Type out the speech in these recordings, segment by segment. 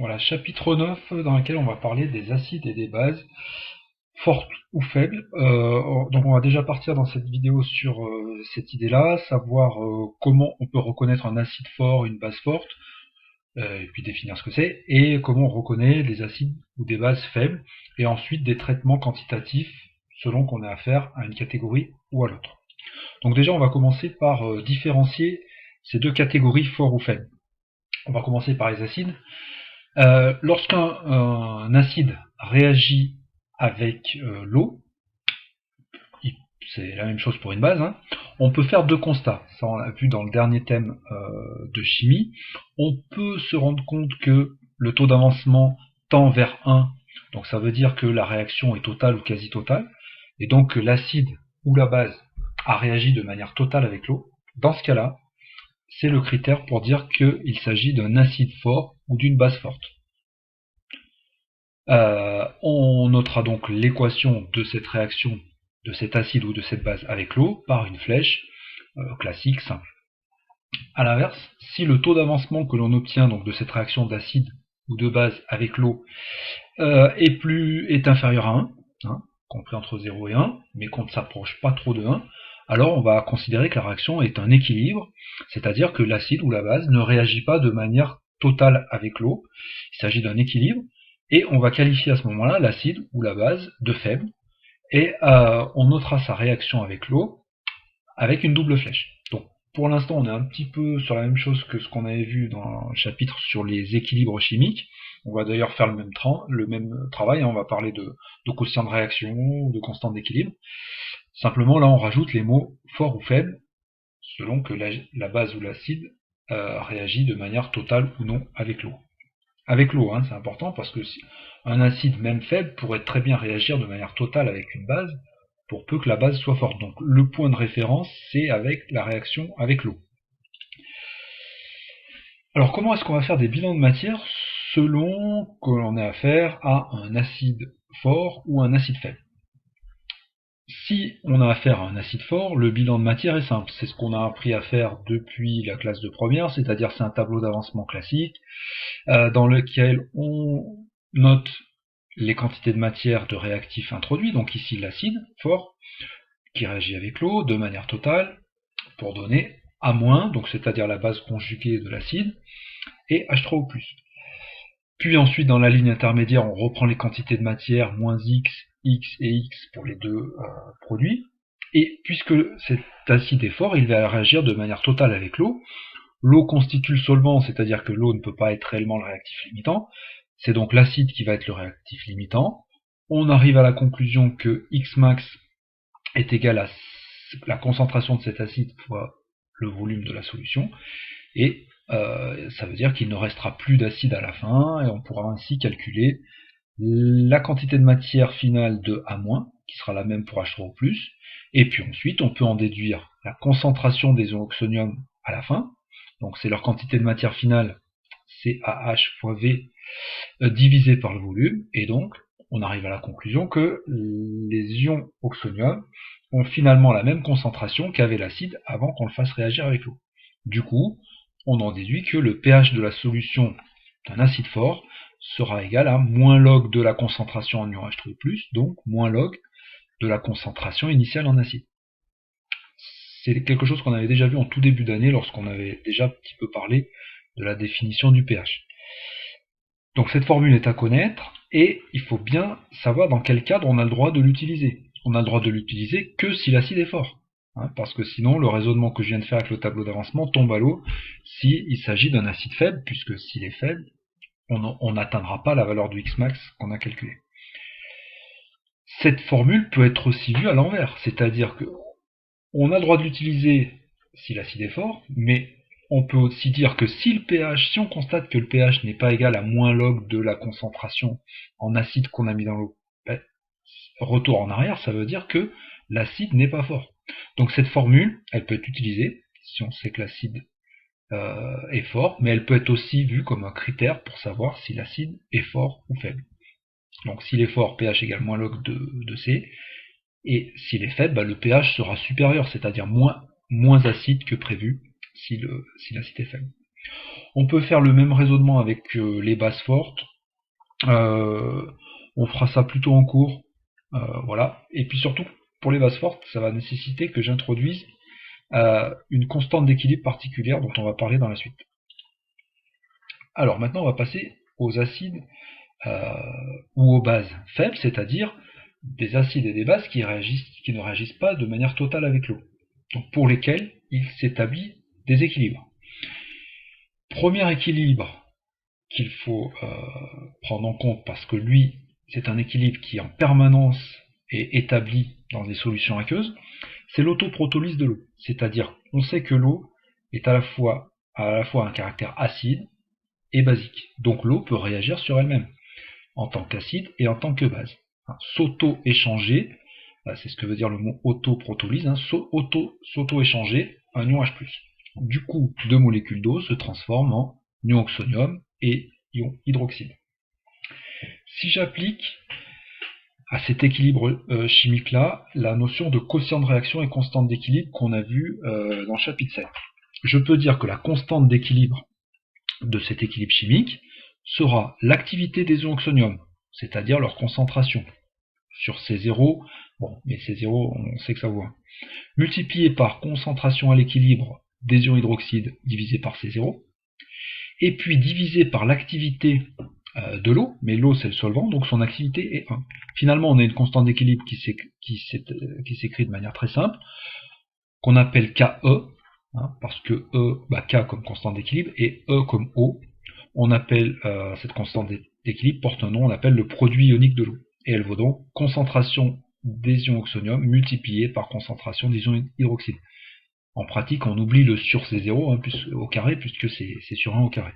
Voilà, chapitre 9 dans lequel on va parler des acides et des bases, fortes ou faibles. Donc on va déjà partir dans cette vidéo sur cette idée-là, savoir comment on peut reconnaître un acide fort, une base forte, et puis définir ce que c'est, et comment on reconnaît des acides ou des bases faibles, et ensuite des traitements quantitatifs selon qu'on a affaire à une catégorie ou à l'autre. Donc déjà on va commencer par différencier ces deux catégories forts ou faibles. On va commencer par les acides. Lorsqu'un acide réagit avec l'eau, c'est la même chose pour une base, hein, on peut faire deux constats. Ça, on l'a vu dans le dernier thème de chimie. On peut se rendre compte que le taux d'avancement tend vers 1, donc ça veut dire que la réaction est totale ou quasi totale, et donc que l'acide ou la base a réagi de manière totale avec l'eau. Dans ce cas-là, c'est le critère pour dire qu'il s'agit d'un acide fort ou d'une base forte. On notera donc l'équation de cette réaction, de cet acide ou de cette base avec l'eau, par une flèche classique, simple. A l'inverse, si le taux d'avancement que l'on obtient donc de cette réaction d'acide ou de base avec l'eau est inférieur à 1, hein, compris entre 0 et 1, mais qu'on ne s'approche pas trop de 1, alors on va considérer que la réaction est un équilibre, c'est-à-dire que l'acide ou la base ne réagit pas de manière totale avec l'eau, il s'agit d'un équilibre, et on va qualifier à ce moment-là l'acide ou la base de faible, et on notera sa réaction avec l'eau avec une double flèche. Donc pour l'instant on est un petit peu sur la même chose que ce qu'on avait vu dans le chapitre sur les équilibres chimiques. On va d'ailleurs faire le même travail, hein. On va parler de quotient de réaction, de constante d'équilibre. Simplement là on rajoute les mots fort ou faible, selon que la base ou l'acide réagit de manière totale ou non avec l'eau. Avec l'eau, hein, c'est important parce que un acide même faible pourrait très bien réagir de manière totale avec une base, pour peu que la base soit forte. Donc le point de référence, c'est avec la réaction avec l'eau. Alors comment est-ce qu'on va faire des bilans de matière selon que l'on ait affaire à un acide fort ou un acide faible? Si on a affaire à un acide fort, le bilan de matière est simple. C'est ce qu'on a appris à faire depuis la classe de première, c'est-à-dire c'est un tableau d'avancement classique dans lequel on note les quantités de matière de réactifs introduits, donc ici l'acide fort, qui réagit avec l'eau de manière totale, pour donner A-, donc c'est-à-dire la base conjuguée de l'acide, et H3O+. Puis ensuite, dans la ligne intermédiaire, on reprend les quantités de matière, moins X, X et X pour les deux produits, et puisque cet acide est fort, il va réagir de manière totale avec l'eau. L'eau constitue le solvant, c'est-à-dire que l'eau ne peut pas être réellement le réactif limitant, c'est donc l'acide qui va être le réactif limitant. On arrive à la conclusion que Xmax est égal à la concentration de cet acide fois le volume de la solution, et ça veut dire qu'il ne restera plus d'acide à la fin, et on pourra ainsi calculer la quantité de matière finale de A-, qui sera la même pour H3O+, et puis ensuite on peut en déduire la concentration des ions oxonium à la fin, donc c'est leur quantité de matière finale, CaH fois V, divisé par le volume, et donc on arrive à la conclusion que les ions oxonium ont finalement la même concentration qu'avait l'acide avant qu'on le fasse réagir avec l'eau. Du coup, on en déduit que le pH de la solution d'un acide fort sera égal à moins log de la concentration en ion H3+, donc moins log de la concentration initiale en acide. C'est quelque chose qu'on avait déjà vu en tout début d'année lorsqu'on avait déjà un petit peu parlé de la définition du pH. Donc cette formule est à connaître, et il faut bien savoir dans quel cadre on a le droit de l'utiliser. On a le droit de l'utiliser que si l'acide est fort, hein, parce que sinon le raisonnement que je viens de faire avec le tableau d'avancement tombe à l'eau s'il s'agit d'un acide faible, puisque s'il est faible, on n'atteindra pas la valeur du Xmax qu'on a calculé. Cette formule peut être aussi vue à l'envers, c'est-à-dire qu'on a le droit de l'utiliser si l'acide est fort, mais on peut aussi dire que si on constate que le pH n'est pas égal à moins log de la concentration en acide qu'on a mis dans l'eau, ben, retour en arrière, ça veut dire que l'acide n'est pas fort. Donc cette formule, elle peut être utilisée si on sait que l'acide est fort, mais elle peut être aussi vue comme un critère pour savoir si l'acide est fort ou faible. Donc s'il est fort, pH égale moins log de C, et s'il est faible, le pH sera supérieur, c'est-à-dire moins acide que prévu si l'acide est faible. On peut faire le même raisonnement avec les bases fortes. On fera ça plutôt en cours. Voilà. Et puis surtout, pour les bases fortes, ça va nécessiter que j'introduise une constante d'équilibre particulière dont on va parler dans la suite. Alors maintenant, on va passer aux acides ou aux bases faibles, c'est-à-dire des acides et des bases qui ne réagissent pas de manière totale avec l'eau, donc pour lesquels il s'établit des équilibres. Premier équilibre qu'il faut prendre en compte, parce que lui, c'est un équilibre qui en permanence est établi dans des solutions aqueuses, c'est l'autoprotolyse de l'eau. C'est-à-dire, on sait que l'eau est à la fois un caractère acide et basique. Donc l'eau peut réagir sur elle-même, en tant qu'acide et en tant que base. S'auto-échanger, c'est ce que veut dire le mot autoprotolyse, s'auto-échanger un ion H+. Du coup, deux molécules d'eau se transforment en ion oxonium et ion hydroxyde. Si j'applique à cet équilibre chimique-là la notion de quotient de réaction et constante d'équilibre qu'on a vu dans le chapitre 7, je peux dire que la constante d'équilibre de cet équilibre chimique sera l'activité des ions oxonium, c'est-à-dire leur concentration sur C0, bon, mais C0, on sait que ça vaut 1, multiplié par concentration à l'équilibre des ions hydroxyde divisé par C0, et puis divisé par l'activité de l'eau, mais l'eau c'est le solvant, donc son activité est 1. Finalement, on a une constante d'équilibre qui s'écrit de manière très simple, qu'on appelle KE, parce que K comme constante d'équilibre et E comme eau. On appelle cette constante d'équilibre, porte un nom, on appelle le produit ionique de l'eau. Et elle vaut donc concentration des ions oxonium multiplié par concentration des ions hydroxyde. En pratique, on oublie le sur C0 au carré, puisque c'est sur 1 au carré.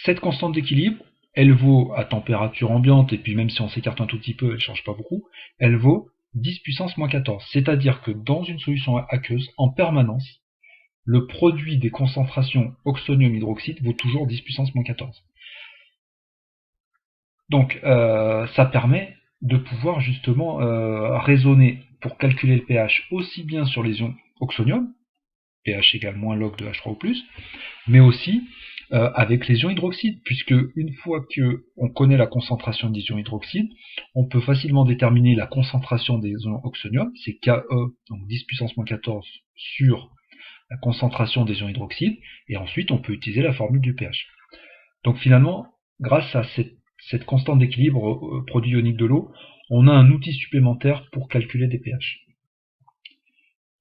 Cette constante d'équilibre, elle vaut à température ambiante, et puis même si on s'écarte un tout petit peu, elle ne change pas beaucoup, elle vaut 10 puissance moins 14. C'est-à-dire que dans une solution aqueuse, en permanence, le produit des concentrations oxonium-hydroxyde vaut toujours 10 puissance moins 14. Donc ça permet de pouvoir justement raisonner pour calculer le pH aussi bien sur les ions oxonium, pH égale moins log de H3O+, mais aussi avec les ions hydroxyde, puisque une fois qu'on connaît la concentration des ions hydroxyde, on peut facilement déterminer la concentration des ions oxonium, c'est KE, donc 10 puissance moins 14 sur la concentration des ions hydroxyde, et ensuite on peut utiliser la formule du pH. Donc finalement, grâce à cette constante d'équilibre produit ionique de l'eau, on a un outil supplémentaire pour calculer des pH.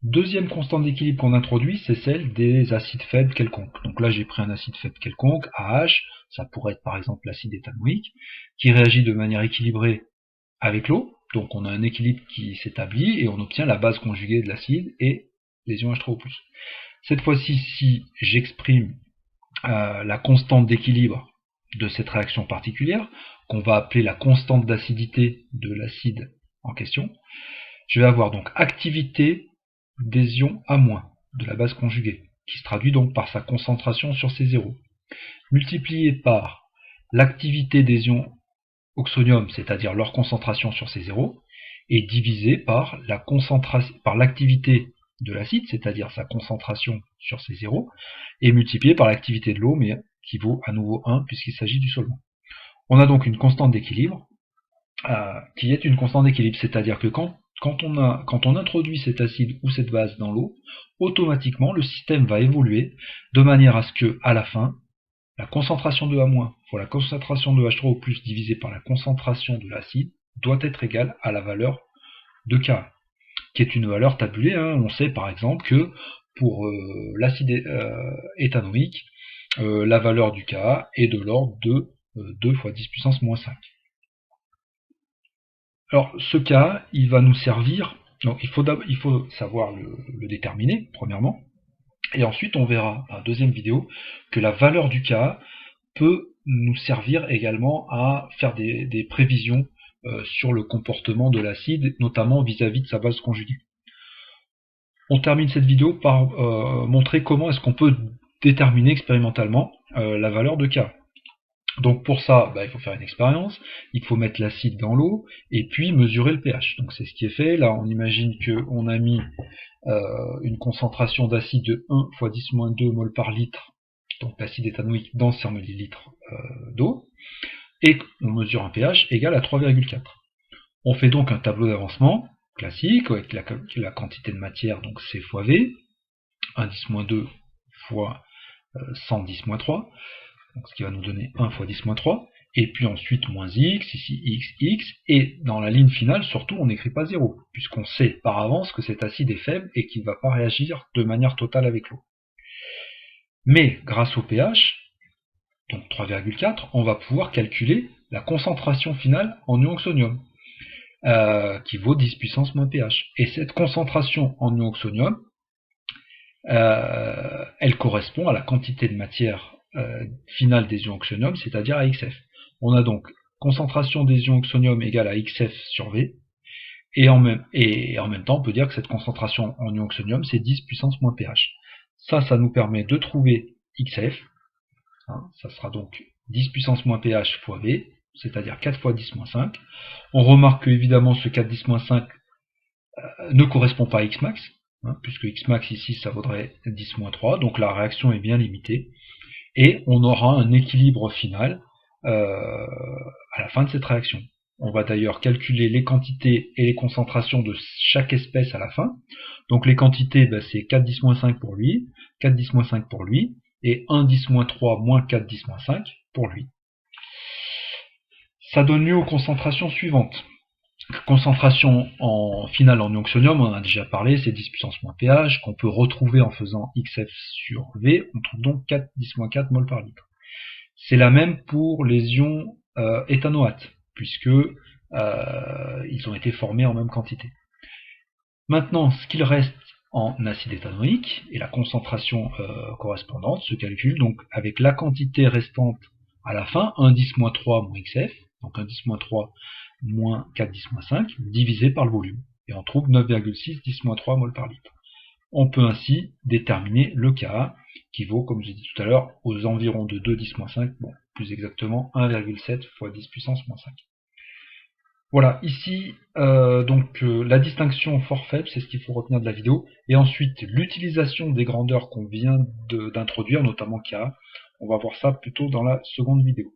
Deuxième constante d'équilibre qu'on introduit, c'est celle des acides faibles quelconques. Donc là j'ai pris un acide faible quelconque, AH, ça pourrait être par exemple l'acide éthanoïque, qui réagit de manière équilibrée avec l'eau, donc on a un équilibre qui s'établit et on obtient la base conjuguée de l'acide et les ions H3O+. Cette fois-ci, si j'exprime la constante d'équilibre de cette réaction particulière, qu'on va appeler la constante d'acidité de l'acide en question, je vais avoir donc activité des ions A- de la base conjuguée, qui se traduit donc par sa concentration sur C0, multiplié par l'activité des ions oxonium, c'est-à-dire leur concentration sur C0, et divisé par l'activité de l'acide, c'est-à-dire sa concentration sur C0, et multiplié par l'activité de l'eau, mais qui vaut à nouveau 1 puisqu'il s'agit du solvant. On a donc une constante d'équilibre qui est une constante d'équilibre, c'est-à-dire que quand on introduit cet acide ou cette base dans l'eau, automatiquement le système va évoluer de manière à ce que, à la fin, la concentration de A- fois la concentration de H3O+ divisée par la concentration de l'acide doit être égale à la valeur de K, qui est une valeur tabulée. On sait par exemple que pour l'acide éthanoïque, la valeur du K est de l'ordre de 2 fois 10 puissance moins 5. Alors ce K, il va nous servir, donc il faut savoir le déterminer, premièrement, et ensuite on verra dans la deuxième vidéo que la valeur du K peut nous servir également à faire des prévisions sur le comportement de l'acide, notamment vis-à-vis de sa base conjuguée. On termine cette vidéo par montrer comment est-ce qu'on peut déterminer expérimentalement la valeur de K. Donc pour ça, il faut faire une expérience, il faut mettre l'acide dans l'eau, et puis mesurer le pH. Donc c'est ce qui est fait. Là, on imagine qu'on a mis une concentration d'acide de 1 fois 10-2 mol par litre, donc l'acide éthanoïque dans 100 ml d'eau, et on mesure un pH égal à 3,4. On fait donc un tableau d'avancement classique, avec la quantité de matière, donc C fois V, 1 10-2 fois 100 10-3, donc ce qui va nous donner 1 fois 10-3, et puis ensuite moins x, ici x, et dans la ligne finale, surtout, on n'écrit pas 0, puisqu'on sait par avance que cet acide est faible et qu'il ne va pas réagir de manière totale avec l'eau. Mais grâce au pH, donc 3,4, on va pouvoir calculer la concentration finale en ion oxonium, qui vaut 10 puissance moins pH. Et cette concentration en ion oxonium, elle correspond à la quantité de matière finale des ions oxonium, c'est-à-dire à XF. On a donc concentration des ions oxonium égale à XF sur V, et en même temps, on peut dire que cette concentration en ions oxonium, c'est 10 puissance moins pH. Ça nous permet de trouver XF, ça sera donc 10 puissance moins pH fois V, c'est-à-dire 4 fois 10 moins 5. On remarque que évidemment ce 4 10 moins 5 ne correspond pas à Xmax, puisque Xmax ici ça vaudrait 10 moins 3, donc la réaction est bien limitée. Et on aura un équilibre final à la fin de cette réaction. On va d'ailleurs calculer les quantités et les concentrations de chaque espèce à la fin. Donc les quantités, c'est 4-10-5 pour lui, 4-10-5 pour lui, et 1-10-3 moins 4-10-5 pour lui. Ça donne lieu aux concentrations suivantes. Concentration finale en ion oxonium, on en a déjà parlé, c'est 10 puissance moins pH, qu'on peut retrouver en faisant XF sur V, on trouve donc 4-10-4 mol par litre. C'est la même pour les ions éthanoates, puisque ils ont été formés en même quantité. Maintenant, ce qu'il reste en acide éthanoïque, et la concentration correspondante se calcule donc avec la quantité restante à la fin, 1,10-3 moins XF, donc 1,10-3 moins 4,10-5, divisé par le volume. Et on trouve 9,6 10-3 mol par litre. On peut ainsi déterminer le Ka, qui vaut, comme j'ai dit tout à l'heure, aux environs de 2 10-5, bon, plus exactement 1,7 fois 10 puissance moins 5. Voilà, ici, la distinction fort-faible, c'est ce qu'il faut retenir de la vidéo, et ensuite l'utilisation des grandeurs qu'on vient d'introduire, notamment Ka, on va voir ça plutôt dans la seconde vidéo.